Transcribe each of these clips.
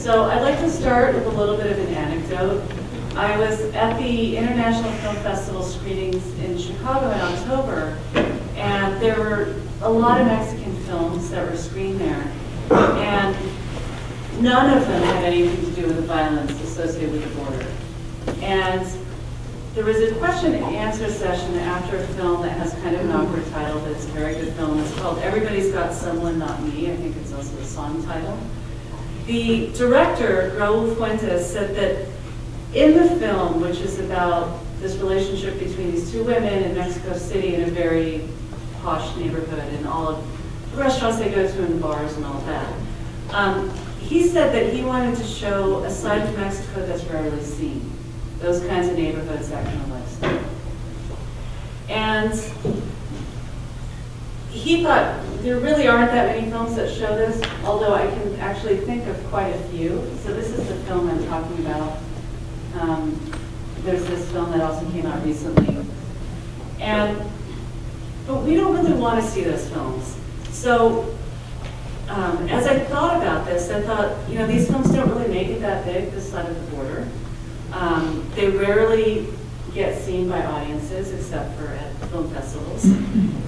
So I'd like to start with a little bit of an anecdote. I was at the International Film Festival screenings in Chicago in October, and there were a lot of Mexican films that were screened there, and none of them had anything to do with the violence associated with the border. And there was a question and answer session after a film that has kind of an awkward title, but it's a very good film. It's called Everybody's Got Someone, Not Me. I think it's also a song title. The director, Raul Fuentes, said that in the film, which is about this relationship between these two women in Mexico City in a very posh neighborhood and all of the restaurants they go to and bars and all that, he said that he wanted to show a side of Mexico that's rarely seen. Those kinds of neighborhoods, that kind of lifestyle. And he thought there really aren't that many films that show this, although I can actually think of quite a few. So this is the film I'm talking about. There's this film that also came out recently. But we don't really want to see those films. So as I thought about this, I thought, you know, these films don't really make it that big, this side of the border. They rarely get seen by audiences except for at film festivals.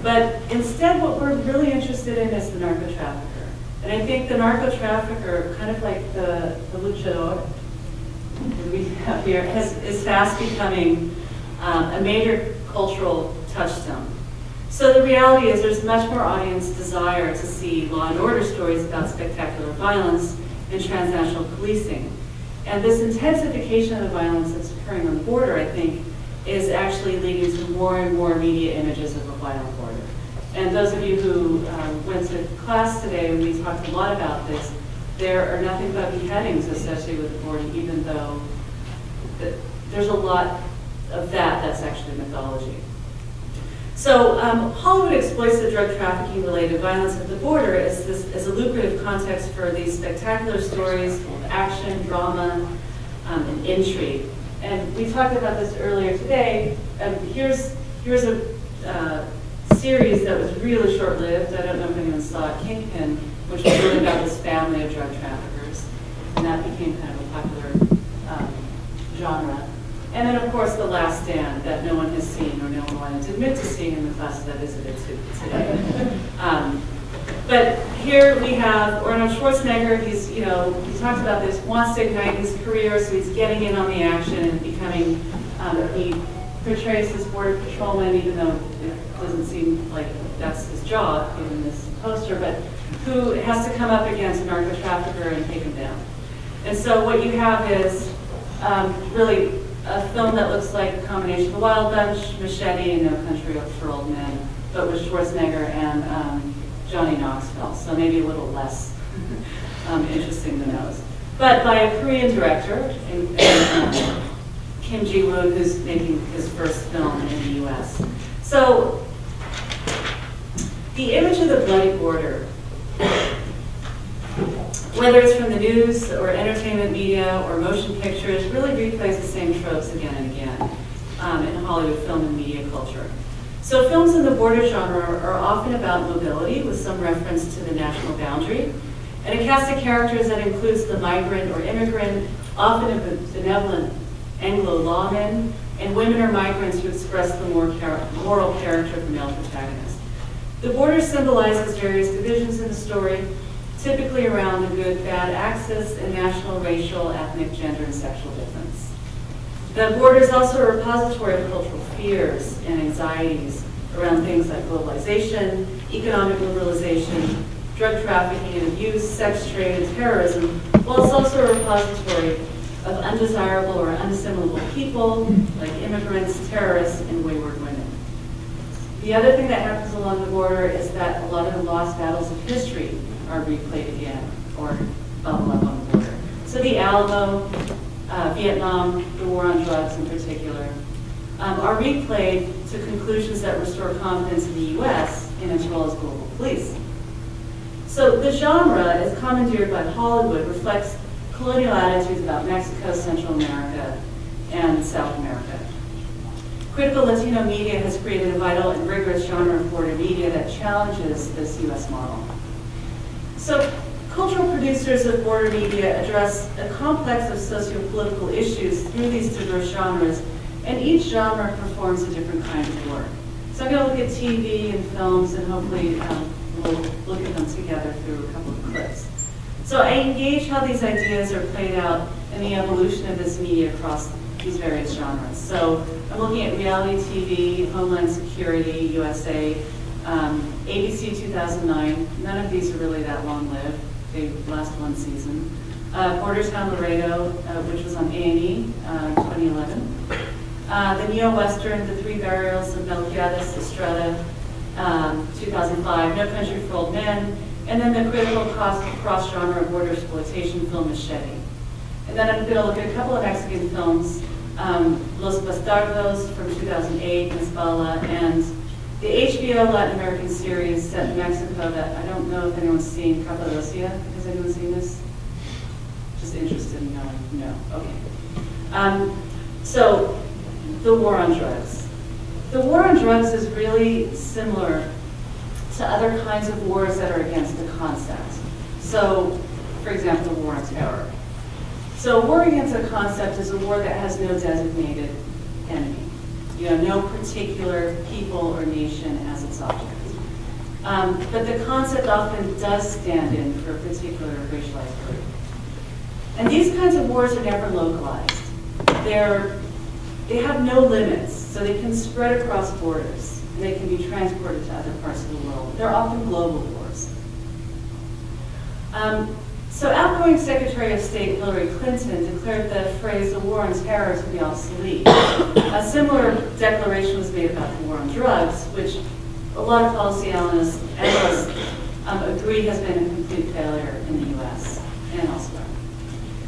But instead what we're really interested in is the narco trafficker. And I think the narco trafficker, kind of like the luchador that we have here, is fast becoming a major cultural touchstone. So the reality is there's much more audience desire to see law and order stories about spectacular violence and transnational policing. And this intensification of the violence that's occurring on the border, I think, is actually leading to more and more media images of a violent border. And those of you who went to class today, we talked a lot about this. There are nothing but beheadings associated with the border, even though there's a lot of that's actually mythology. So Hollywood exploits the drug trafficking-related violence at the border as a lucrative context for these spectacular stories full of action, drama, and intrigue. And we talked about this earlier today. Here's a series that was really short-lived. I don't know if anyone saw it, Kingpin, which was really about this family of drug traffickers. And that became kind of a popular genre. And then, of course, The Last Stand, that no one has seen or no one wanted to admit to seeing in the classes I visited today. But here we have Arnold Schwarzenegger. He's, you know, he talks about this, wants to ignite his career, so he's getting in on the action and becoming, he portrays this border patrolman, even though it doesn't seem like that's his job, given this poster, but who has to come up against a narco trafficker and take him down. And so what you have is really a film that looks like a combination of The Wild Bunch, Machete, and No Country for Old Men, but with Schwarzenegger and Johnny Knoxville, so maybe a little less interesting than those. But by a Korean director, Kim Ji-woon, who's making his first film in the US. So the image of the bloody border, whether it's from the news or entertainment media or motion pictures, really replays the same tropes again and again in Hollywood film and media culture. So films in the border genre are often about mobility with some reference to the national boundary, and a cast of characters that includes the migrant or immigrant, often a benevolent Anglo lawman, and women or migrants who express the moral character of the male protagonist. The border symbolizes various divisions in the story, typically around the good-bad axis and national, racial, ethnic, gender, and sexual difference. The border is also a repository of cultural fears and anxieties around things like globalization, economic liberalization, drug trafficking and abuse, sex trade, and terrorism, while it's also a repository of undesirable or unassimilable people, like immigrants, terrorists, and wayward women. The other thing that happens along the border is that a lot of the lost battles of history are replayed again, or bubble up on the border. So the Alamo, Vietnam, the war on drugs in particular, are replayed to conclusions that restore confidence in the US in its role as global police. So the genre, as commandeered by Hollywood, reflects colonial attitudes about Mexico, Central America, and South America. Critical Latino media has created a vital and rigorous genre of border media that challenges this US model. So cultural producers of border media address a complex of socio-political issues through these diverse genres, and each genre performs a different kind of work. So I'm going to look at TV and films, and hopefully we'll look at them together through a couple of clips. So I engage how these ideas are played out in the evolution of this media across these various genres. So I'm looking at reality TV, Homeland Security, USA, ABC 2009. None of these are really that long-lived. They last one season. Bordertown Laredo, which was on A&E, 2011. The neo-western, The Three Burials of Meliquiades, Estrada, 2005. No Country for Old Men. And then the critical cross-genre border exploitation film Machete. And then I'm going to look at a couple of Mexican films, Los Bastardos from 2008, Miss Bala, and the HBO Latin American series set in Mexico that I don't know if anyone's seen, Cappadocia. Has anyone seen this? Just interested in knowing? No. Okay. So, the war on drugs. The war on drugs is really similar to other kinds of wars that are against a concept. So, for example, the war on terror. So a war against a concept is a war that has no designated enemy. You know, no particular people or nation as its object. But the concept often does stand in for a particular racialized group. And these kinds of wars are never localized. They have no limits, so they can spread across borders. And they can be transported to other parts of the world. They're often global wars. So outgoing Secretary of State Hillary Clinton declared the phrase the war on terror to be obsolete. A similar declaration was made about the war on drugs, which a lot of policy analysts agree has been a complete failure in the US and elsewhere.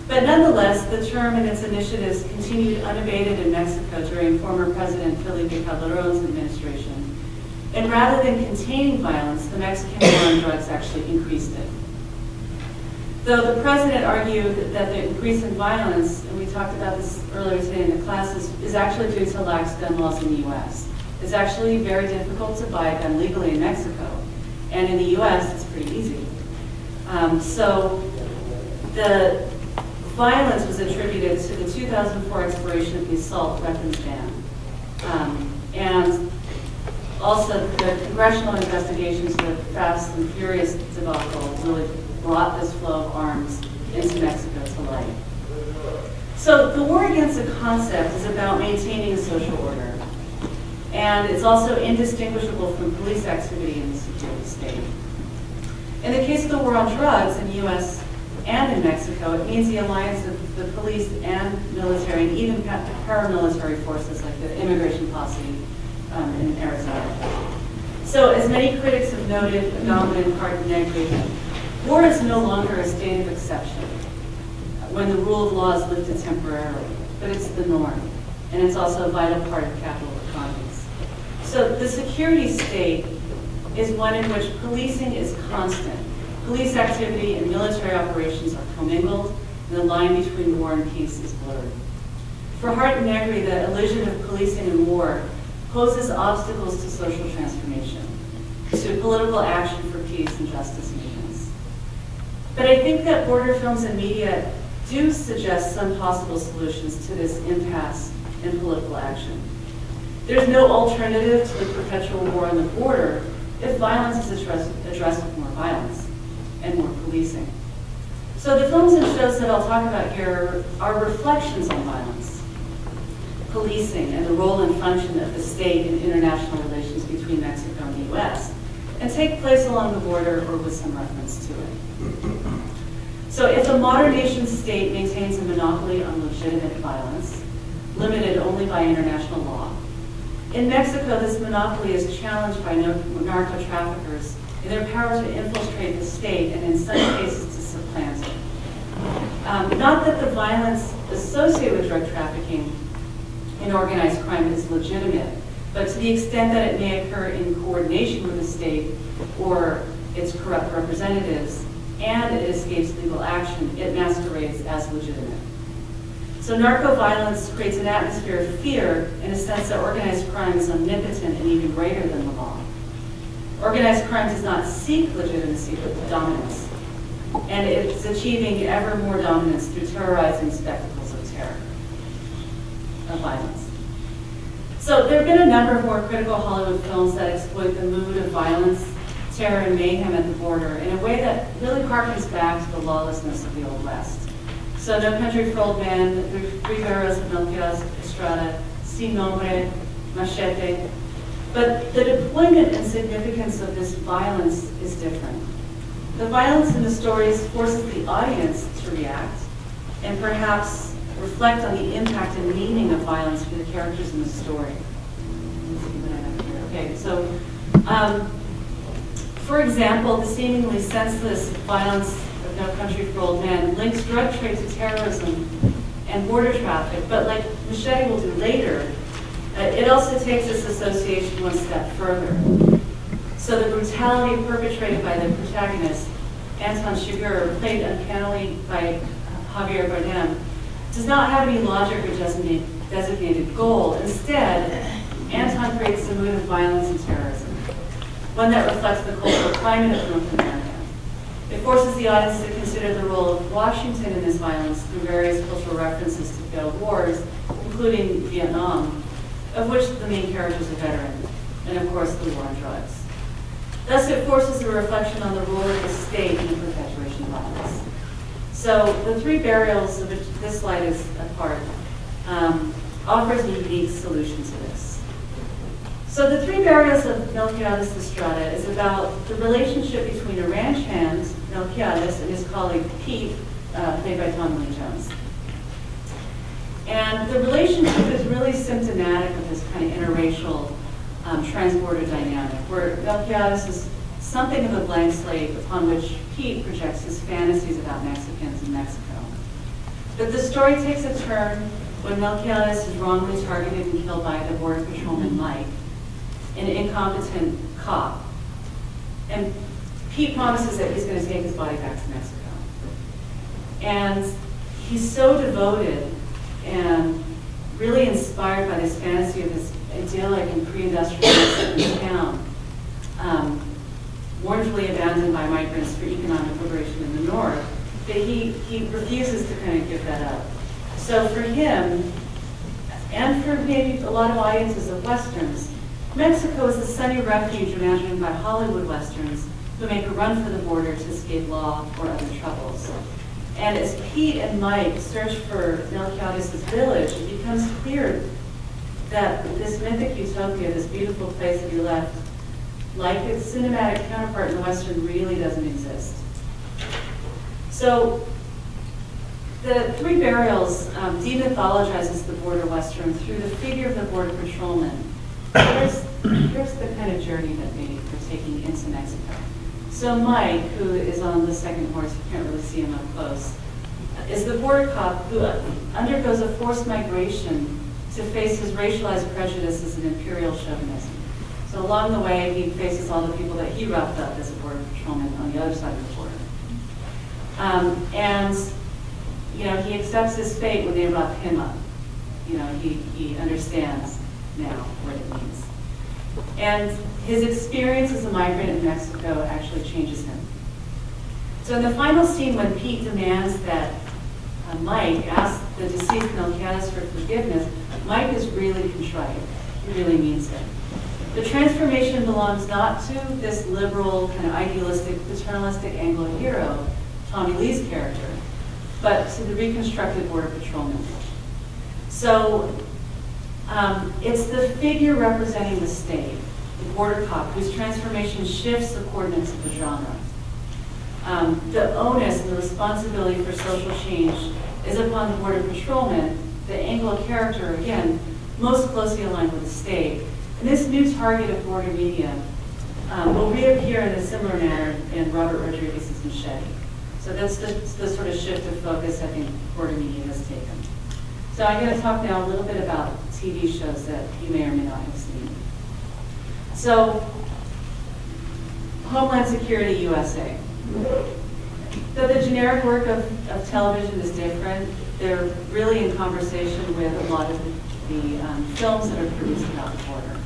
But nonetheless, the term and its initiatives continued unabated in Mexico during former President Felipe Calderon's administration. And rather than containing violence, the Mexican war on drugs actually increased it. Though the president argued that the increase in violence, and we talked about this earlier today in the classes, is actually due to lax gun laws in the US. It's actually very difficult to buy a gun legally in Mexico. And in the US, it's pretty easy. So the violence was attributed to the 2004 expiration of the assault weapons ban. And also the congressional investigations of the Fast and Furious debacle really brought this flow of arms into Mexico to light. So the war against a concept is about maintaining a social order. And it's also indistinguishable from police activity in the security state. In the case of the war on drugs in the US and in Mexico, it means the alliance of the police and military, and even paramilitary forces like the immigration posse in Arizona. So as many critics have noted, a dominant part of negligence, war is no longer a state of exception when the rule of law is lifted temporarily, but it's the norm, and it's also a vital part of capital economies. So the security state is one in which policing is constant. Police activity and military operations are commingled, and the line between war and peace is blurred. For Hart and Negri, the illusion of policing and war poses obstacles to social transformation, to political action for peace and justice movements. But I think that border films and media do suggest some possible solutions to this impasse in political action. There's no alternative to the perpetual war on the border if violence is addressed with more violence and more policing. So the films and shows that I'll talk about here are reflections on violence, policing, and the role and function of the state in international relations between Mexico and the US, and take place along the border or with some reference to it. So if a modern nation state maintains a monopoly on legitimate violence, limited only by international law, in Mexico this monopoly is challenged by narco-traffickers in their power to infiltrate the state and in some cases to supplant it. Not that the violence associated with drug trafficking and organized crime is legitimate, but to the extent that it may occur in coordination with the state or its corrupt representatives, and it escapes legal action, it masquerades as legitimate. So narco-violence creates an atmosphere of fear in a sense that organized crime is omnipotent and even greater than the law. Organized crime does not seek legitimacy but dominance. and it's achieving ever more dominance through terrorizing spectacles of terror, of violence. So there have been a number of more critical Hollywood films that exploit the mood of violence, terror, and mayhem at the border in a way that really harkens back to the lawlessness of the Old West. So No Country for Old Men, The Three Barrels of Meliquiades, Estrada, Sin Nombre, Machete. But the deployment and significance of this violence is different. The violence in the stories forces the audience to react and perhaps reflect on the impact and meaning of violence for the characters in the story. Okay, so for example, the seemingly senseless violence of No Country for Old Men links drug trade to terrorism and border traffic, but like Machete will do later, it also takes this association one step further. So the brutality perpetrated by the protagonist, Anton Chigurh, played uncannily by Javier Bardem, does not have any logic or designated goal. Instead, Anton creates a mood of violence and terrorism, one that reflects the cultural climate of North America. It forces the audience to consider the role of Washington in this violence through various cultural references to failed wars, including Vietnam, of which the main character is a veteran, and of course the war on drugs. Thus, it forces a reflection on the role of the state in the perpetuation of violence. So the Three Burials, of which this slide is a part, offers a unique solution to this. So the Three Burials of Meliquiades Estrada is about the relationship between a ranch hand, Meliquiades, and his colleague Pete, played by Tommy Lee Jones. And the relationship is really symptomatic of this kind of interracial transborder dynamic, where Meliquiades is something of a blank slate upon which Pete projects his fantasies about Mexicans in Mexico. But the story takes a turn when Meliquiades is wrongly targeted and killed by the border patrolman Mike, an incompetent cop. And Pete promises that he's going to take his body back to Mexico. And he's so devoted and really inspired by this fantasy of this idyllic and pre-industrial Mexican town, mournfully abandoned by migrants for economic liberation in the north, that he refuses to kind of give that up. So for him, and for maybe a lot of audiences of Westerns, Mexico is the sunny refuge imagined by Hollywood Westerns who make a run for the border to escape law or other troubles. And as Pete and Mike search for Meliquiades' village, it becomes clear that this mythic utopia, this beautiful place that he left, like its cinematic counterpart in the Western, really doesn't exist. So the Three Burials demythologizes the border Western through the figure of the border patrolman. Here's the kind of journey that they're taking into Mexico. So Mike, who is on the second horse, you can't really see him up close, is the border cop who undergoes a forced migration to face his racialized prejudices and imperial chauvinism. So along the way, he faces all the people that he roughed up as a border patrolman on the other side of the border. And you know, he accepts his fate when they rough him up. You know, he understands now what it means. And his experience as a migrant in Mexico actually changes him. So in the final scene, when Pete demands that Mike ask the deceased Meliquiades for forgiveness, Mike is really contrite. He really means it. The transformation belongs not to this liberal, kind of idealistic, paternalistic Anglo hero, Tommy Lee's character, but to the reconstructed border patrolman. So it's the figure representing the state, the border cop, whose transformation shifts the coordinates of the genre. The onus and the responsibility for social change is upon the border patrolman, the Anglo character, again, most closely aligned with the state. And this new target of border media will reappear in a similar manner in Robert Rodriguez's Machete. So that's the sort of shift of focus I think border media has taken. So I'm going to talk now a little bit about TV shows that you may or may not have seen. So, Homeland Security USA. Though the generic work of television is different, they're really in conversation with a lot of the films that are produced about the border.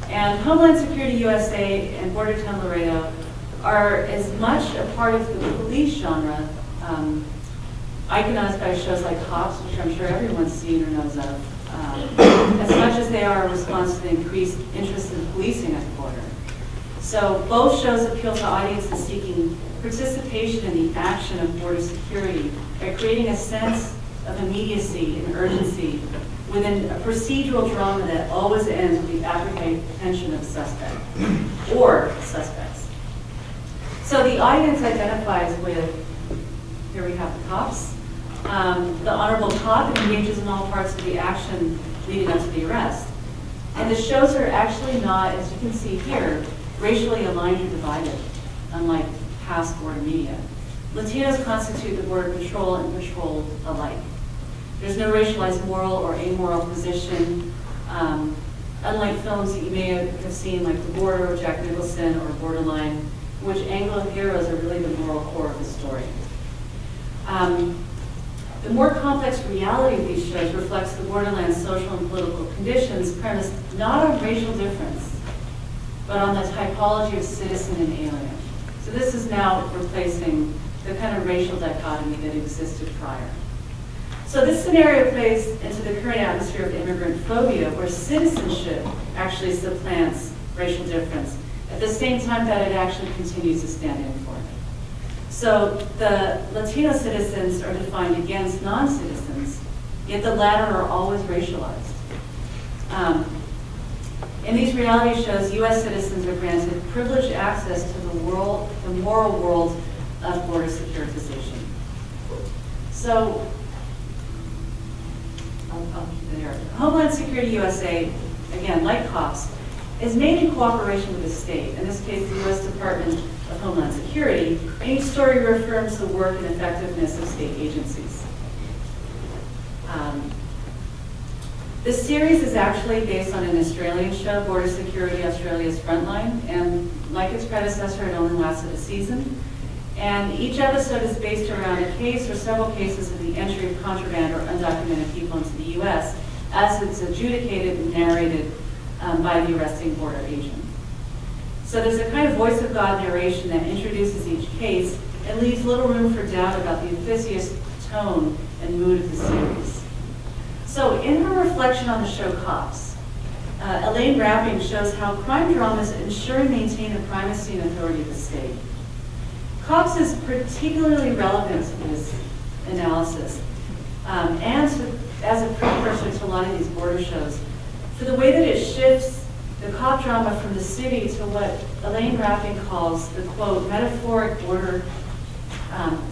And Homeland Security USA and Border Town Laredo are as much a part of the police genre, iconized by shows like Cops, which I'm sure everyone's seen or knows of, as much as they are a response to the increased interest in policing at the border. So both shows appeal to audiences seeking participation in the action of border security by creating a sense of immediacy and urgency within a procedural drama that always ends with the apprehension of a suspect or suspects. So the audience identifies with, here we have the cops, the honorable cop engages in all parts of the action leading up to the arrest. And the shows are actually not, as you can see here, racially aligned or divided, unlike past border media. Latinos constitute the border patrol and patrol alike. There's no racialized moral or amoral position, unlike films that you may have seen like The Border, or Jack Nicholson, or Borderline, in which Anglo heroes are really the moral core of the story. The more complex reality of these shows reflects the borderland's social and political conditions premised not on racial difference, but on the typology of citizen and alien. So this is now replacing the kind of racial dichotomy that existed prior. So this scenario plays into the current atmosphere of immigrant phobia, where citizenship actually supplants racial difference, at the same time that it actually continues to stand in for it. So the Latino citizens are defined against non-citizens, yet the latter are always racialized. In these reality shows, U.S. citizens are granted privileged access to the moral world of border securitization. So, I'll keep it here. Homeland Security USA, again, like Cops, is made in cooperation with the state, in this case, the U.S. Department of Homeland Security, and each story reaffirms the work and effectiveness of state agencies. This series is actually based on an Australian show, Border Security Australia's Frontline, and like its predecessor, it only lasted a season. And each episode is based around a case or several cases of the entry of contraband or undocumented people into the U.S. as it's adjudicated and narrated by the arresting border agent. So there's a kind of voice of God narration that introduces each case and leaves little room for doubt about the officious tone and mood of the series. So in her reflection on the show Cops, Elaine Rapping shows how crime dramas ensure and maintain the primacy and authority of the state. Cops is particularly relevant to this analysis and as a precursor to a lot of these border shows for the way that it shifts the cop drama from the city to what Elaine Rapping calls the, quote, metaphoric border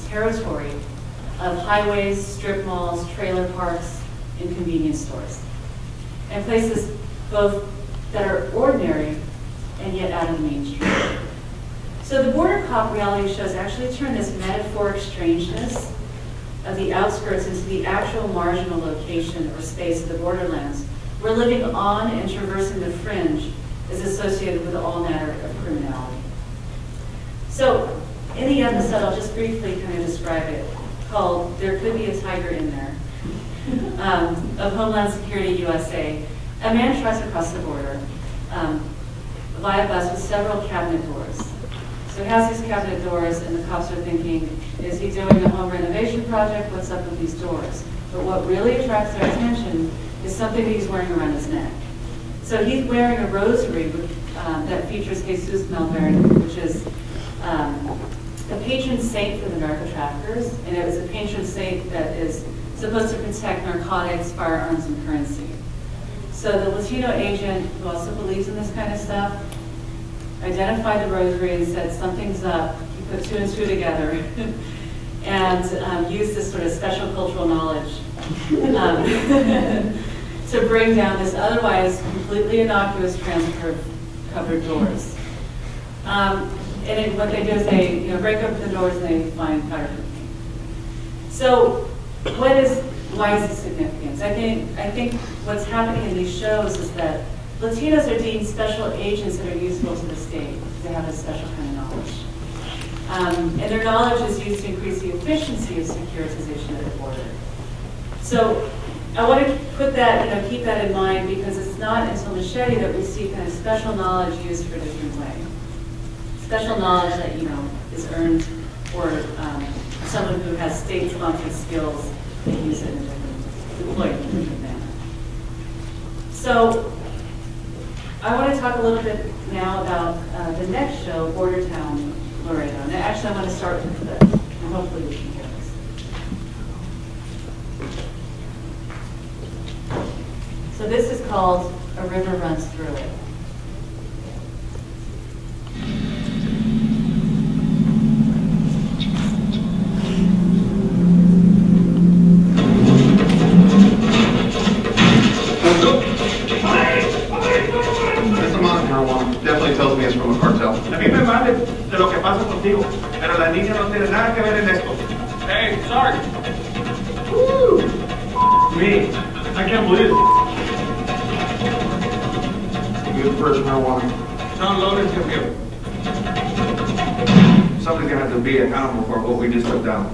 territory of highways, strip malls, trailer parks, and convenience stores, and places both that are ordinary and yet out of the mainstream. So the border cop reality shows actually turn this metaphoric strangeness of the outskirts into the actual marginal location or space of the borderlands, where living on and traversing the fringe is associated with all manner of criminality. So in the episode, I'll just briefly kind of describe it, called There Could Be a Tiger in There, of Homeland Security USA. A man tries to cross the border via bus with several cabinet doors. So he has these cabinet doors, and the cops are thinking, is he doing a home renovation project? What's up with these doors? But what really attracts their attention is something that he's wearing around his neck. So he's wearing a rosary that features Jesus Malvern, which is a patron saint for the narco traffickers, and it was a patron saint that is supposed to protect narcotics, firearms, and currency. So the Latino agent, who also believes in this kind of stuff, identified the rosary and said, something's up. He put two and two together and used this sort of special cultural knowledge to bring down this otherwise completely innocuous transit-covered doors. And what they do is they break open the doors and they find powder cocaine. So why is this significant? I think what's happening in these shows is that Latinos are deemed special agents that are useful to the state. They have a special kind of knowledge. And their knowledge is used to increase the efficiency of securitization at the border. So I want to put that, keep that in mind, because it's not until Machete that we see kind of special knowledge used for a different way. special knowledge that, you know, is earned for someone who has state-sponsored skills and use it in a different, deploy it in a different manner. So I want to talk a little bit now about the next show, Border Town, Laredo. And actually, I want to start with this, and hopefully we can hear this. So this is called A River Runs Through It. Definitely tells me it's from a cartel. A mí me vale de lo que pasa contigo, pero la niña no tiene nada que ver en esto. Hey, sorry. Woo! Me, I can't believe it. Good first marijuana. John Logan's gonna give it. Somebody's gonna have to be accountable for what we just took down.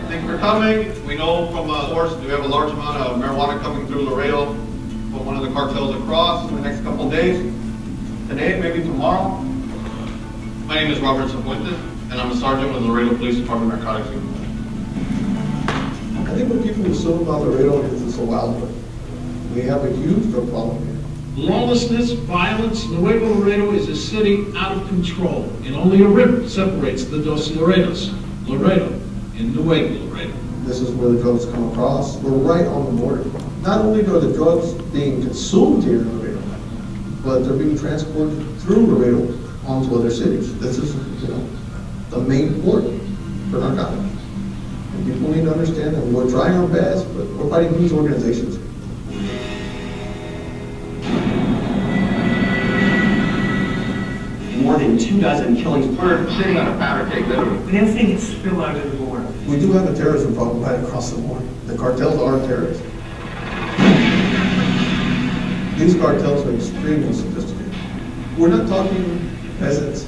Thank you for coming. We know from a source we have a large amount of marijuana coming through Laredo from one of the cartels across in the next couple of days. Today, maybe tomorrow. My name is Robert Cifuentes, and I'm a sergeant with the Laredo Police Department Narcotics Unit. I think what people assume about Laredo is it's a wild place. We have a huge drug problem here. Lawlessness, violence, Nuevo Laredo is a city out of control, and only a river separates the dos Laredos, Laredo and Nuevo Laredo. This is where the drugs come across. We're right on the border. Not only are the drugs being consumed here in Laredo, but they're being transported through Laredo onto other cities. This is, the main port for narcotics. And people need to understand that we're trying our best, but we're fighting these organizations. More than 24 killings. We're sitting on a powder keg, literally. We didn't think it'd spill out of the border. We do have a terrorism problem right across the border. The cartels are terrorists. These cartels are extremely sophisticated. We're not talking peasants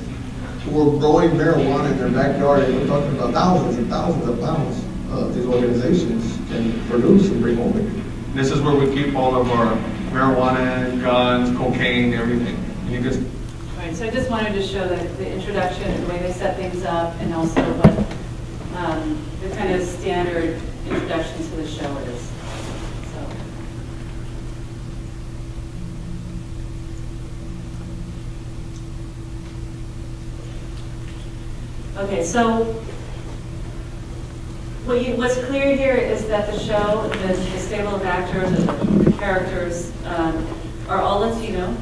who are growing marijuana in their backyard, and we're talking about thousands and thousands of pounds these organizations can produce and bring home. This is where we keep all of our marijuana, guns, cocaine, everything. And you just Right, so I just wanted to show the introduction, the way they set things up, and also what the kind of standard introduction to the show is. Okay, so what's clear here is that the show, the stable of actors, the characters are all Latino.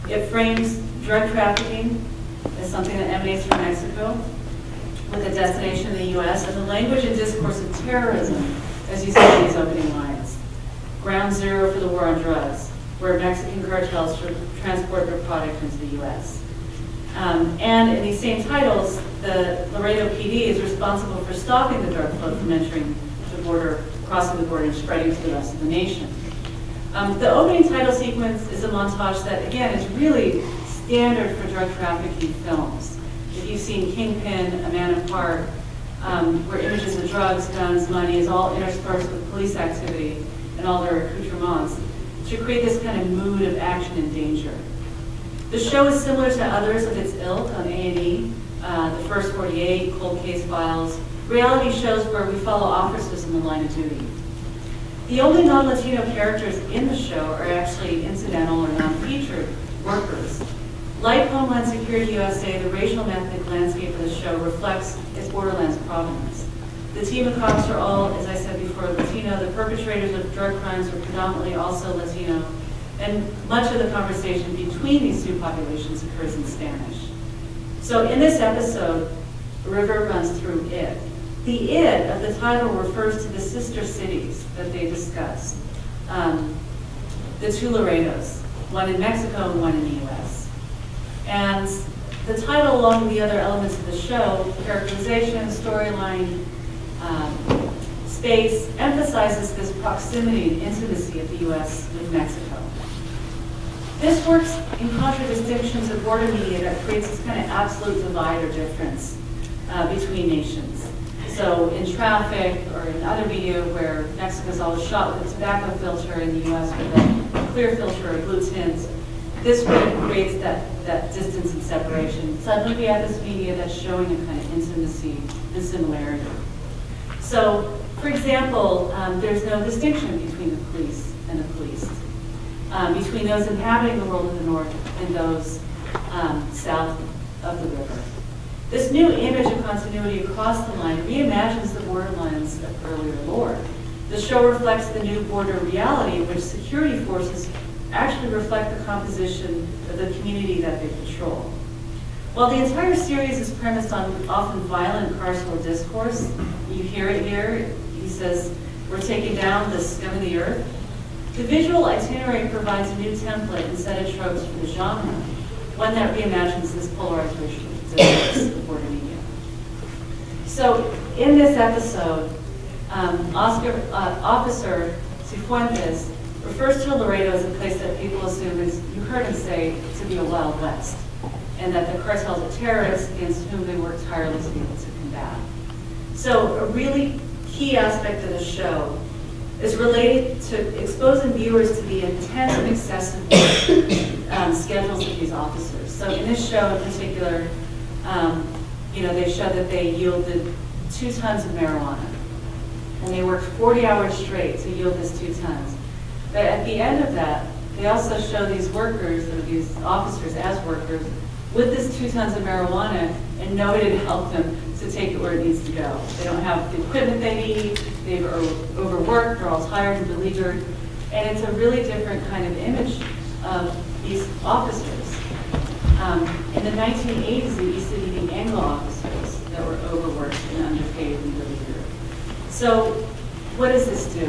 It frames drug trafficking as something that emanates from Mexico with a destination in the U.S. and the language and discourse of terrorism, as you see in these opening lines. Ground zero for the war on drugs, where Mexican cartels transport their product into the U.S. And in these same titles, the Laredo PD is responsible for stopping the drug flow from entering the border, crossing the border, and spreading to the rest of the nation. The opening title sequence is a montage that, again, is really standard for drug trafficking films. If you've seen Kingpin, A Man Apart, where images of drugs, guns, money is all interspersed with police activity and all their accoutrements, to create this kind of mood of action and danger. The show is similar to others of its ilk on A&E, The First 48, Cold Case Files, reality shows where we follow officers in the line of duty. The only non-Latino characters in the show are actually incidental or non-featured workers. Like Homeland Security USA, the racial and ethnic landscape of the show reflects its borderlands provenance. The team of cops are all, as I said before, Latino. The perpetrators of drug crimes are predominantly also Latino. And much of the conversation between these two populations occurs in Spanish. So in this episode, a river runs through it. The "it" of the title refers to the sister cities that they discuss. The two Laredos, one in Mexico and one in the US. And the title, along with the other elements of the show, characterization, storyline, space, emphasizes this proximity and intimacy of the US with Mexico. This works in contradistinction to border media that creates this kind of absolute divide or difference between nations. So in traffic or in other media where Mexico's always shot with a tobacco filter, in the US with a clear filter or blue tint, this really creates that distance and separation. Suddenly we have this media that's showing a kind of intimacy and similarity. So, for example, there's no distinction between the police and the policed, between those inhabiting the world of the North and those south of the river. This new image of continuity across the line reimagines the borderlands of earlier lore. The show reflects the new border reality in which security forces actually reflect the composition of the community that they patrol. While the entire series is premised on often violent carceral discourse, you hear it here, he says, "We're taking down the scum of the earth." The visual itinerary provides a new template and set of tropes for the genre, one that reimagines this polarized racial discourse of border media. So in this episode, Officer Cifuentes refers to Laredo as a place that people assume is, you heard him say, to be a Wild West, and that the cartels are terrorists against whom they work tirelessly to combat. So a really key aspect of the show is related to exposing viewers to the intense and excessive schedules of these officers. So in this show in particular, they show that they yielded 2 tons of marijuana, and they worked 40 hours straight to yield this 2 tons. But at the end of that, they also show these workers, or these officers as workers, with this 2 tons of marijuana and nobody to help them to take it where it needs to go. They don't have the equipment they need, they've overworked, they're all tired and beleaguered, and it's a really different kind of image of these officers. In the 1980s, it used to be the Anglo officers that were overworked and underpaid and beleaguered. So what does this do?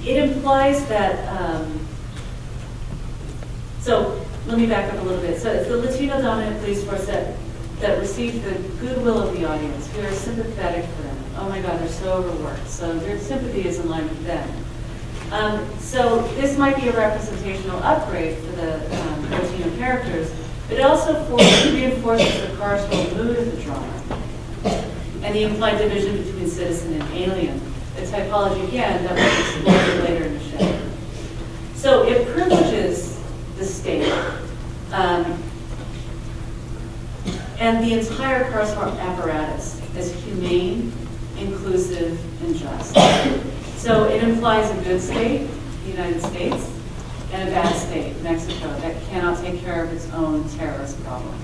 It implies that, so let me back up a little bit. So it's the Latino-dominant police force that received the goodwill of the audience. We are sympathetic for them. Oh my God, they're so overworked. So their sympathy is in line with them. So this might be a representational upgrade for the Latino characters, but it also reinforces the carceral mood of the drama and the implied division between citizen and alien. The typology, again, that will be explored later in the show. So it privileges the state and the entire carceral apparatus as humane, inclusive, and just. So it implies a good state, the United States, and a bad state, Mexico, that cannot take care of its own terrorist problem.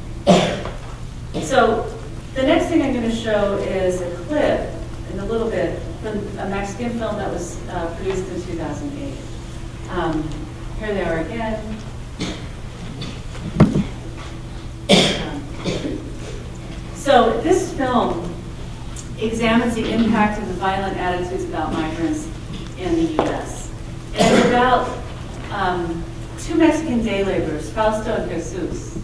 So the next thing I'm going to show is a clip in a little bit from a Mexican film that was produced in 2008. Here they are again. So this film examines the impact of the violent attitudes about migrants in the U.S. And it's about 2 Mexican day laborers, Fausto and Jesus,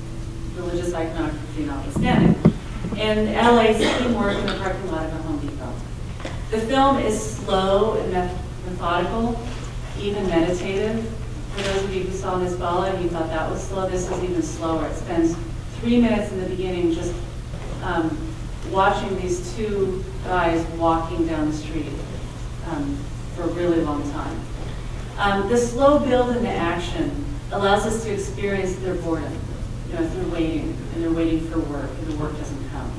religious iconography notwithstanding, in LA's teamwork in the parking lot of a Home Depot. The film is slow and methodical, even meditative. For those of you who saw Miss Bala and you thought that was slow, this is even slower. It spends 3 minutes in the beginning just watching these 2 guys walking down the street for a really long time. The slow build into action allows us to experience their boredom, through waiting, and they're waiting for work, and the work doesn't come.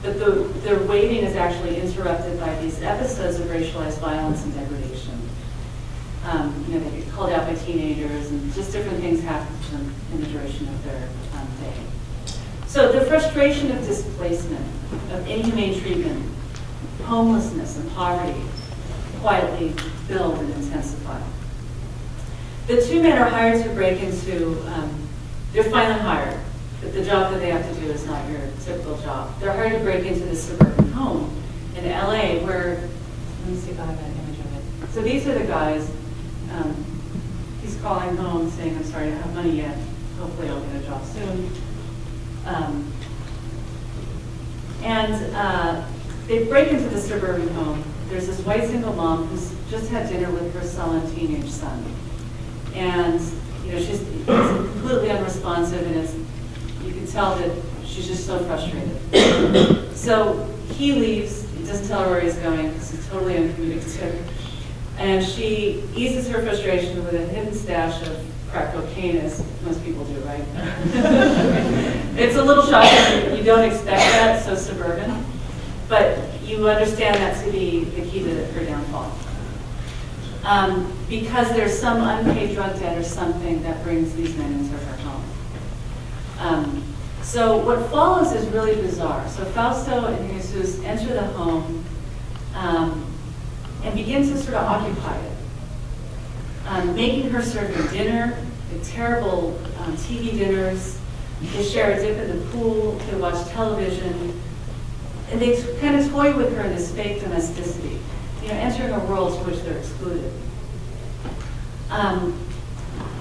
but their waiting is actually interrupted by these episodes of racialized violence and degradation. You know, they get called out by teenagers, and just different things happen to them in the duration of their day. So the frustration of displacement, of inhumane treatment, homelessness, and poverty quietly build and intensify. The two men are hired to break into, they're finally hired, but the job that they have to do is not your typical job. They're hired to break into this suburban home in LA where, let me see if I have that image of it. So these are the guys. He's calling home saying, I'm sorry, I don't have money yet. Hopefully I'll get a job soon. They break into the suburban home. There's this white single mom who's just had dinner with her sullen teenage son. And you know, she's completely unresponsive, and you can tell that she's just so frustrated. So he leaves, he doesn't tell her where he's going because he's totally uncommunicative. And she eases her frustration with a hidden stash of crack cocaine, as most people do, right? It's a little shocking. You don't expect that, so suburban. But you understand that to be the key to her downfall. Because there's some unpaid drug debt or something that brings these men into her home. So what follows is really bizarre. So Fausto and Jesus enter the home and begin to sort of occupy it, making her serve them dinner, terrible TV dinners. They share a dip in the pool, they watch television, and they kind of toy with her in this fake domesticity, you know, entering a world to which they're excluded.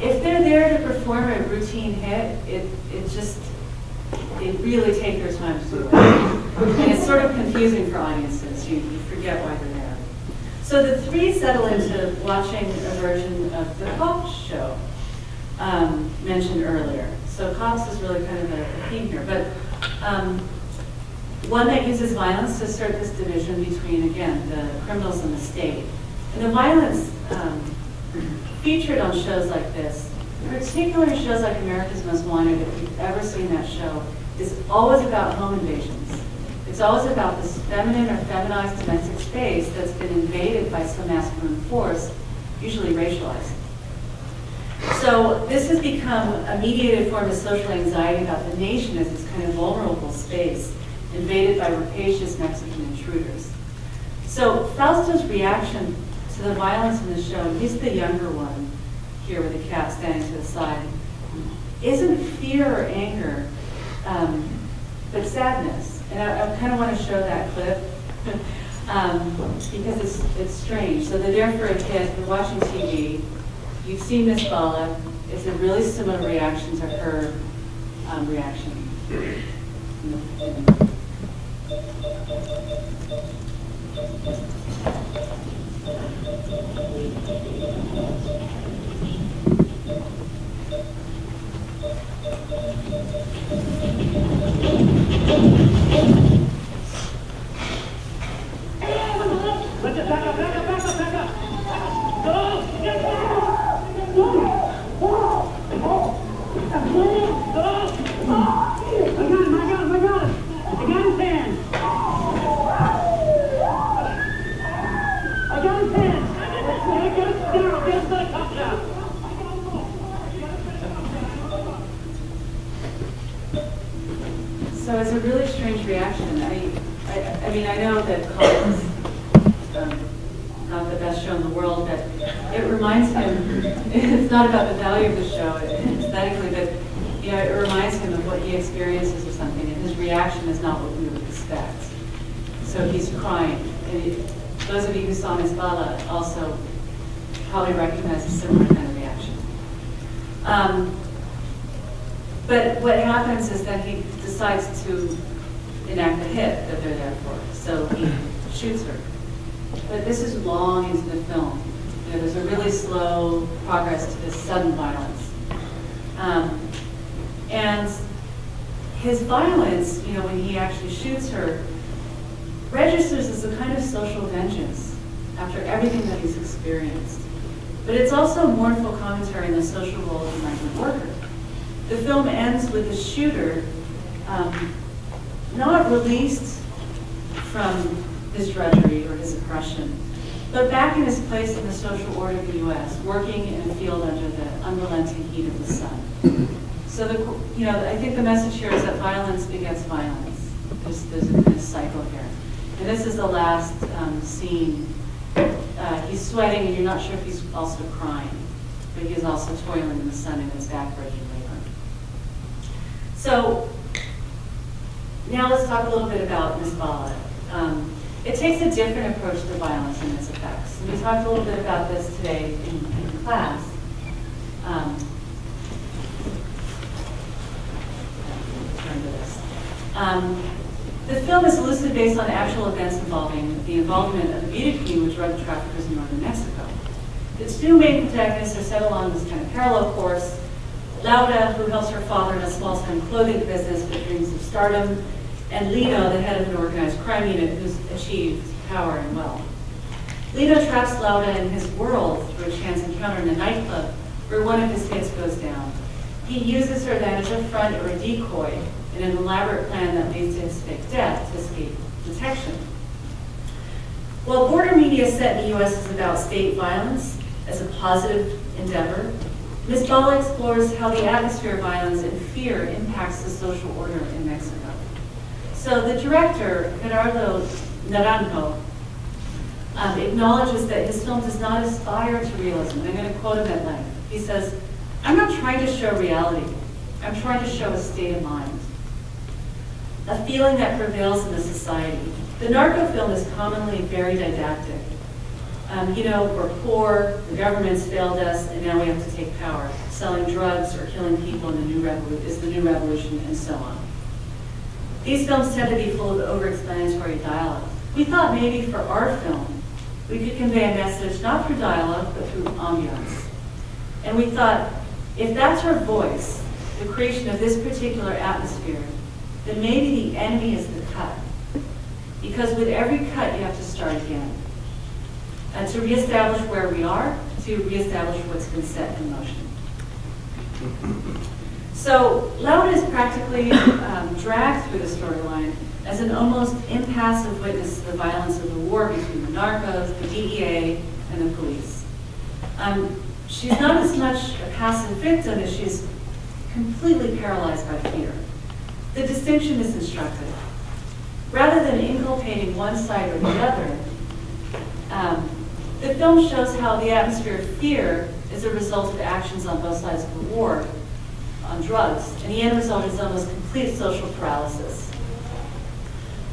If they're there to perform a routine hit, they really take their time to do it. And it's sort of confusing for audiences. You forget why they're there. So the three settle into watching a version of the Cops show mentioned earlier. So Cops is really kind of a theme here, but one that uses violence to assert this division between, again, the criminals and the state. And the violence featured on shows like this, particularly shows like America's Most Wanted, if you've ever seen that show, is always about home invasions. It's always about this feminine or feminized domestic space that's been invaded by some masculine force, usually racialized. So this has become a mediated form of social anxiety about the nation as this kind of vulnerable space invaded by rapacious Mexican intruders. So Fausto's reaction to the violence in the show, and he's the younger one here with the cat standing to the side, isn't fear or anger, but sadness. And I kind of want to show that clip because it's strange. So they're there for a hit, they're watching TV. You've seen Miss Bala. It's a really similar reaction to her reaction. So it's a really strange reaction. I mean, I know that Cops is not the best show in the world, but it reminds him, it's not about the value of the show aesthetically, but you know, it reminds him of what he experiences or something, and his reaction is not what we would expect. So he's crying. And those of you who saw Miss Bala also probably recognize a similar kind of reaction. But what happens is that he decides to enact the hit that they're there for. So he shoots her. But this is long into the film. You know, there's a really slow progress to this sudden violence. And his violence, you know, when he actually shoots her, registers as a kind of social vengeance after everything that he's experienced. But it's also a mournful commentary on the social role of the migrant worker. The film ends with the shooter not released from his drudgery or his oppression, but back in his place in the social order of the U.S., working in a field under the unrelenting heat of the sun. So, I think the message here is that violence begets violence. There's a kind of cycle here. And this is the last scene. He's sweating, and you're not sure if he's also crying, but he's also toiling in the sun in his backbreaking labor. So, now let's talk a little bit about Ms. Bala. It takes a different approach to violence and its effects. And we talked a little bit about this today in class. Turn to this. The film is loosely based on actual events involving the involvement of the Vidor queen with drug traffickers in northern Mexico. Its two main protagonists are set along this kind of parallel course. Laura, who helps her father in a small-time clothing business but dreams of stardom, and Lino, the head of an organized crime unit who's achieved power and wealth. Lino traps Laura in his world through a chance encounter in a nightclub where one of his hits goes down. He uses her then as a front or a decoy in an elaborate plan that leads to his fake death to escape detection. While border media set in the U.S. is about state violence as a positive endeavor, Ms. Bala explores how the atmosphere of violence and fear impacts the social order in Mexico. So the director, Gerardo Naranjo, acknowledges that his film does not aspire to realism. I'm going to quote him at length. He says, "I'm not trying to show reality. I'm trying to show a state of mind, a feeling that prevails in the society. The narco film is commonly very didactic. We're poor, the government's failed us, and now we have to take power. Selling drugs or killing people is the new revolution, and so on. These films tend to be full of over-explanatory dialogue. We thought maybe for our film, we could convey a message not through dialogue, but through ambiance. And we thought, if that's our voice, the creation of this particular atmosphere, then maybe the enemy is the cut. Because with every cut, you have to start again. And to reestablish where we are, to reestablish what's been set in motion." So Laura is practically dragged through the storyline as an almost impassive witness to the violence of the war between the narcos, the DEA, and the police. She's not as much a passive victim as she's completely paralyzed by fear. The distinction is instructive. Rather than inculpating one side or the other, the film shows how the atmosphere of fear is a result of actions on both sides of the war on drugs, and the end result is almost complete social paralysis.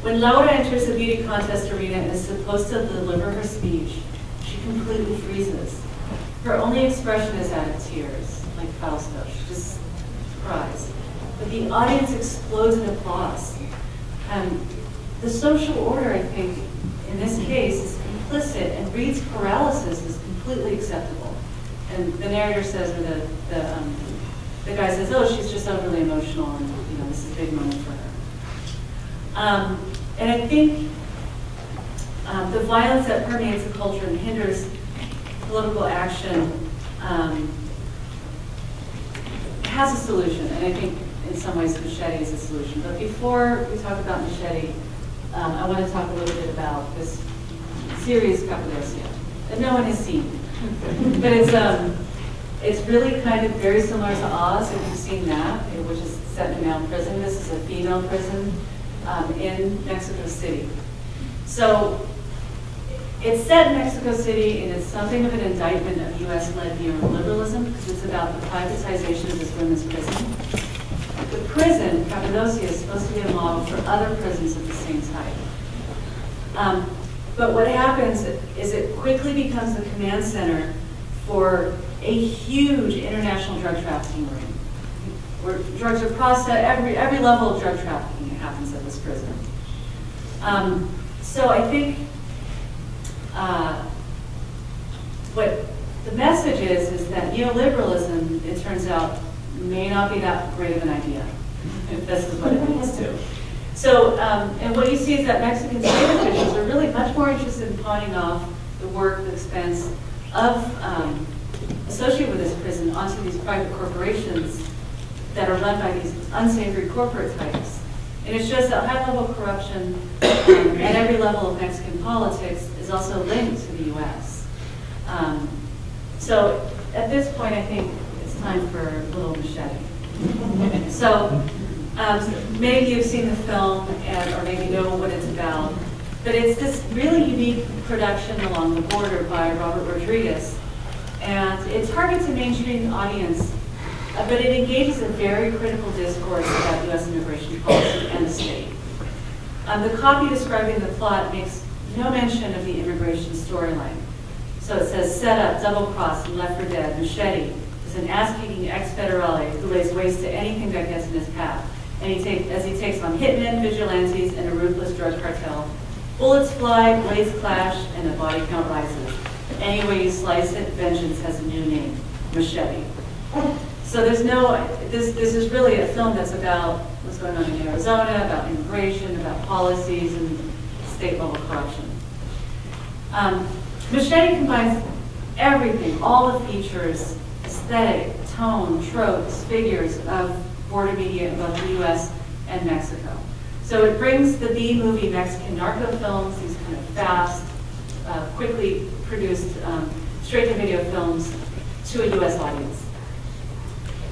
When Laura enters the beauty contest arena and is supposed to deliver her speech, she completely freezes. Her only expression is that of tears, like Fausto. She just cries. But the audience explodes in applause. The social order, I think, in this case, is implicit and reads paralysis as completely acceptable. And the narrator says, or the guy says, "Oh, she's just overly emotional, and this is a big moment for her." And I think the violence that permeates the culture and hinders political action has a solution, and I think in some ways Machete is a solution. But before we talk about Machete, I want to talk a little bit about this series Cappadocia that no one has seen. But it's really kind of very similar to Oz, if you've seen that, which is set in a male prison. This is a female prison in Mexico City. So it's set in Mexico City, and it's something of an indictment of U.S.-led neoliberalism, because it's about the privatization of this women's prison. The prison, Cappadocia, is supposed to be a model for other prisons of the same type. But what happens is it quickly becomes the command center for a huge international drug trafficking ring, where drugs are processed, every level of drug trafficking happens at this prison. So I think what the message is that neoliberalism, it turns out, may not be that great of an idea, if this is what it leads to. So, and what you see is that Mexican state officials are really much more interested in pawning off the work, the expense of associated with this prison onto these private corporations that are run by these unsavory corporate types, And it shows that high-level corruption at every level of Mexican politics is also linked to the U.S. So at this point, I think it's time for a little Machete. So maybe you've seen the film or maybe know what it's about, but it's this really unique production along the border by Robert Rodriquez, and it targets a mainstream audience, but it engages a very critical discourse about U.S. immigration policy and the state. The copy describing the plot makes no mention of the immigration storyline. So it says, set up, double-crossed, and left for dead, Machete is an ass-kicking ex-federale who lays waste to anything that gets in his path, and as he takes on hitmen, vigilantes, and a ruthless drug cartel. Bullets fly, blades clash, and the body count rises. Any way you slice it, vengeance has a new name, Machete. So there's this is really a film that's about what's going on in Arizona, about immigration, about policies, and state-level corruption. Machete combines everything, all the features, aesthetic, tone, tropes, figures of border media in both the U.S. and Mexico. So it brings the B-movie Mexican narco films, these kind of fast, quickly produced straight-to-video films, to a U.S. audience.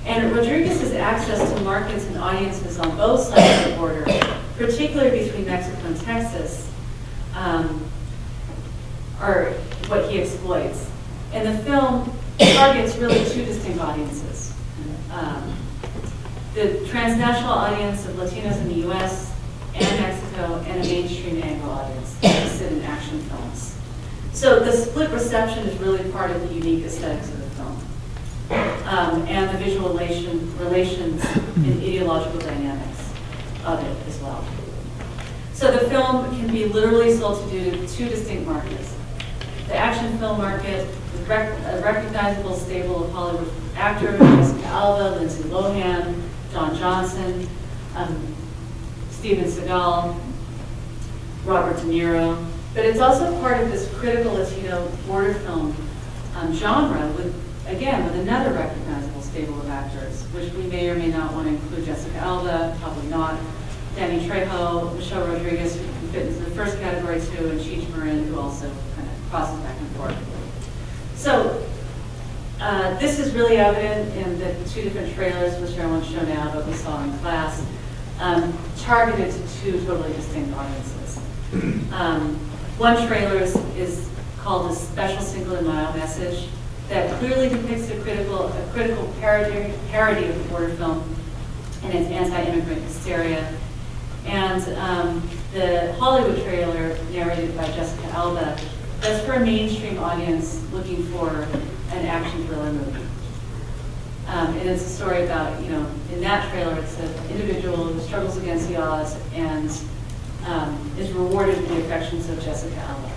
And Rodriguez's access to markets and audiences on both sides of the border, particularly between Mexico and Texas, are what he exploits. And the film targets really two distinct audiences. The transnational audience of Latinos in the U.S. and Mexico, and a mainstream Anglo audience interested in action films. So the split reception is really part of the unique aesthetics of the film, and the visual relations and ideological dynamics of it as well. So the film can be literally sold to two distinct markets. The action film market, with a recognizable stable of Hollywood actors, Jessica Alba, Lindsay Lohan, Don Johnson, Steven Seagal, Robert De Niro. But it's also part of this critical Latino border film genre with another recognizable stable of actors, which we may or may not want to include Jessica Alba, probably not, Danny Trejo, Michelle Rodriguez, who fit into the first category too, and Cheech Marin, who also kind of crosses back and forth. So this is really evident in the two different trailers, which I won't show now, but we saw in class, targeted to two totally distinct audiences. One trailer is called A Special Single and Mild Message that clearly depicts a critical parody of the border film and its anti-immigrant hysteria. And the Hollywood trailer, narrated by Jessica Alba, that's for a mainstream audience looking for an action thriller movie. And it's a story about, in that trailer, it's an individual who struggles against the odds and is rewarded with the affections of Jessica Alba.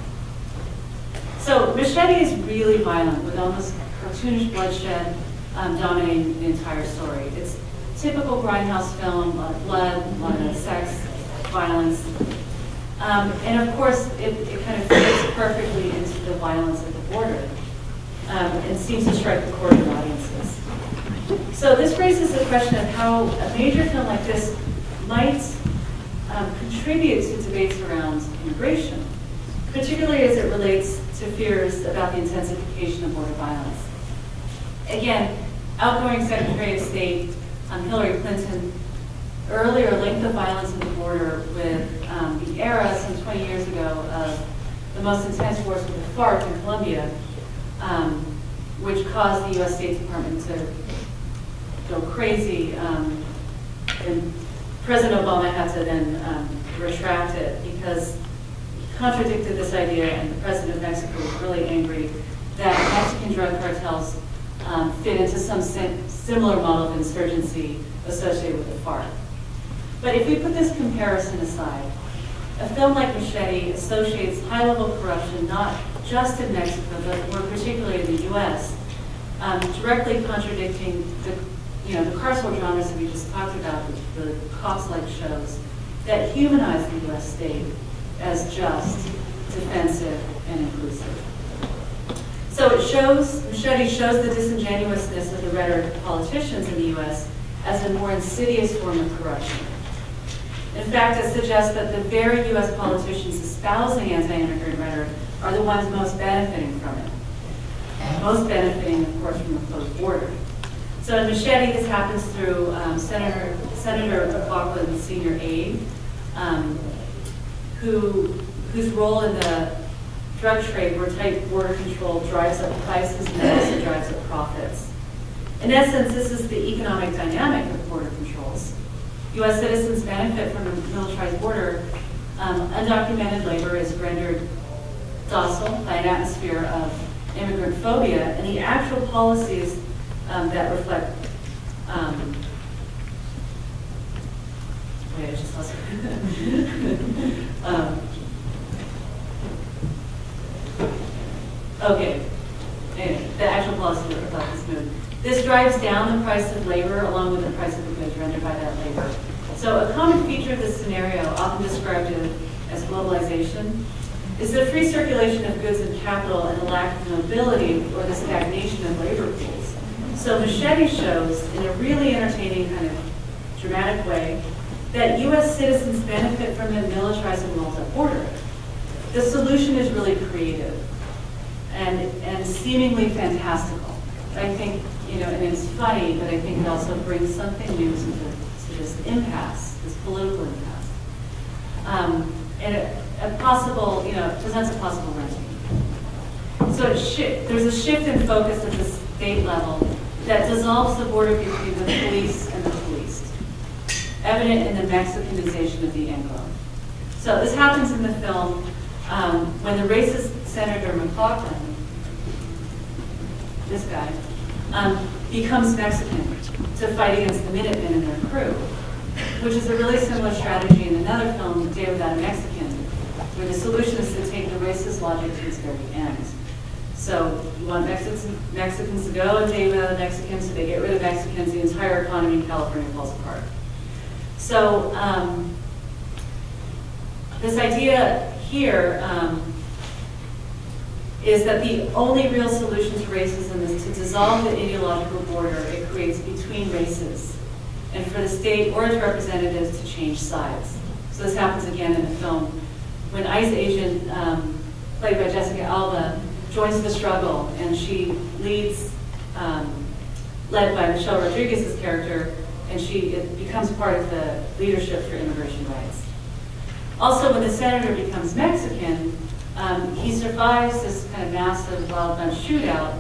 So Machete is really violent, with almost cartoonish bloodshed dominating the entire story. It's typical grindhouse film, a lot of blood, a lot of sex, violence. And of course, it kind of fits perfectly into the violence at the border and seems to strike the chord of audiences. So this raises the question of how a major film like this might contribute to debates around immigration, particularly as it relates to fears about the intensification of border violence. Again, outgoing Secretary of State Hillary Clinton earlier linked the violence at the border with the era some 20 years ago of the most intense wars with the FARC in Colombia, which caused the U.S. State Department to go crazy. And President Obama had to then retract it because he contradicted this idea, and the President of Mexico was really angry that Mexican drug cartels fit into some similar model of insurgency associated with the FARC. But if we put this comparison aside, a film like Machete associates high-level corruption not just in Mexico, but more particularly in the U.S., directly contradicting the carceral genres that we just talked about, the cops-like shows that humanize the U.S. state as just, defensive, and inclusive. So Machete shows the disingenuousness of the rhetoric of politicians in the U.S. as a more insidious form of corruption. In fact, it suggests that the very U.S. politicians espousing anti-immigrant rhetoric are the ones most benefiting from it. Most benefiting, of course, from the closed border. So in Machete, this happens through Senator McLaughlin's senior aide, whose role in the drug trade, where tight border control drives up prices and also drives up profits. In essence, this is the economic dynamic of border controls. U.S. citizens benefit from a militarized border. Undocumented labor is rendered docile by an atmosphere of immigrant phobia, and the actual policies that reflect, wait, I just lost it. Okay, anyway, the actual policies that reflect this mood. This drives down the price of labor along with the price of the goods rendered by that labor. So a common feature of this scenario, often described as globalization, is the free circulation of goods and capital and the lack of mobility or the stagnation of labor pools. So Machete shows, in a really entertaining kind of dramatic way, that U.S. citizens benefit from the militarizing roles at border. The solution is really creative and seemingly fantastical. I think, and it's funny, but I think it also brings something new to this impasse, this political impasse. And a possible, presents a possible remedy. So there's a shift in focus at the state level that dissolves the border between the police and the policed, evident in the Mexicanization of the Anglo. So this happens in the film when the racist Senator McLaughlin, this guy, becomes Mexican to fight against the Minutemen and their crew, which is a really similar strategy in another film, Day Without a Mexican, where the solution is to take the racist logic to its very end. So you want Mexicans to go and Day Without a Mexican, so they get rid of Mexicans, the entire economy in California falls apart. So this idea here is that the only real solution to racism is to dissolve the ideological border it creates between races, and for the state or its representatives to change sides. So this happens again in the film when ICE agent, played by Jessica Alba, joins the struggle, and she leads, led by Michelle Rodriguez's character, and it becomes part of the leadership for immigration rights. Also, when the senator becomes Mexican, he survives this kind of massive wild gun shootout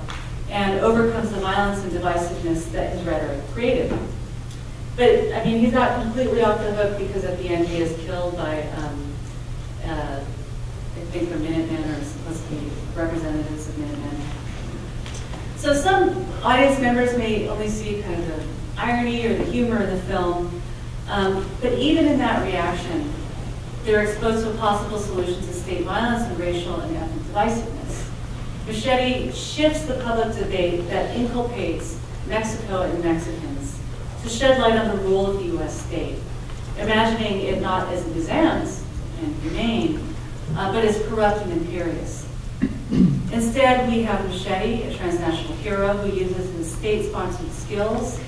and overcomes the violence and divisiveness that his rhetoric created. But, I mean, he's not completely off the hook because at the end he is killed by, I think, the Minutemen, or supposed to be representatives of Minutemen. So some audience members may only see kind of the irony or the humor in the film, but even in that reaction, they're exposed to a possible solution to state violence and racial and ethnic divisiveness. Machete shifts the public debate that inculpates Mexico and Mexicans to shed light on the role of the U.S. state, imagining it not as exempt and humane, but as corrupt and imperious. Instead, we have Machete, a transnational hero who uses his state-sponsored skills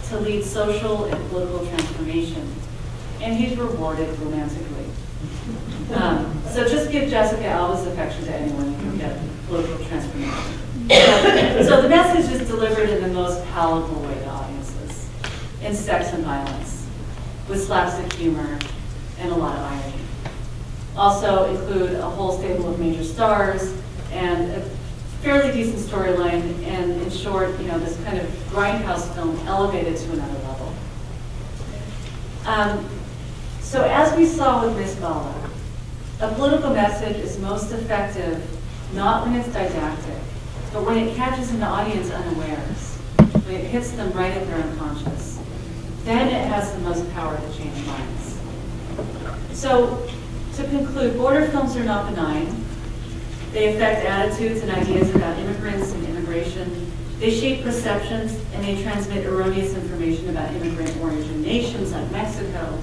to lead social and political transformation, and he's rewarded romantically. So just give Jessica Alba's affection to anyone who can get political transformation. So the message is delivered in the most palatable way to audiences, in sex and violence, with slapstick humor and a lot of irony. Also include a whole stable of major stars and a fairly decent storyline, and in short, this kind of grindhouse film elevated to another level. So as we saw with Miss Bala, a political message is most effective not when it's didactic, but when it catches an audience unawares, when it hits them right at their unconscious. Then it has the most power to change minds. So to conclude, border films are not benign. They affect attitudes and ideas about immigrants and immigration. They shape perceptions, and they transmit erroneous information about immigrant origin nations like Mexico.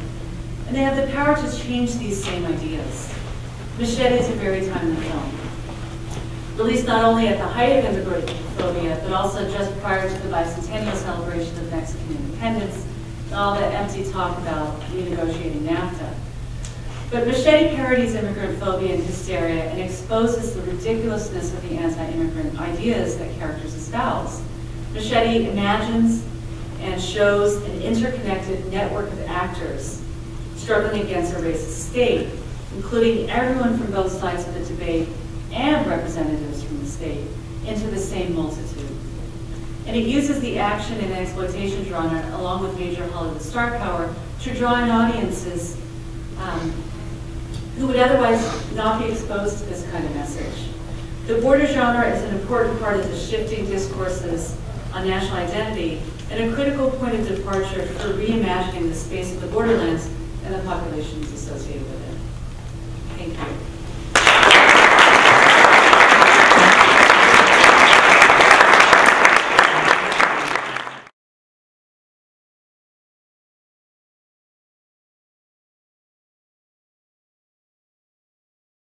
And they have the power to change these same ideas. Machete is a very timely film. Released not only at the height of immigrant phobia, but also just prior to the bicentennial celebration of Mexican independence, all the empty talk about renegotiating NAFTA. But Machete parodies immigrant phobia and hysteria and exposes the ridiculousness of the anti-immigrant ideas that characters espouse. Machete imagines and shows an interconnected network of actors struggling against a racist state, including everyone from both sides of the debate and representatives from the state, into the same multitude. And it uses the action and exploitation genre, along with major Hollywood star power, to draw in audiences who would otherwise not be exposed to this kind of message. The border genre is an important part of the shifting discourses on national identity and a critical point of departure for reimagining the space of the borderlands and the populations associated with it. Thank you.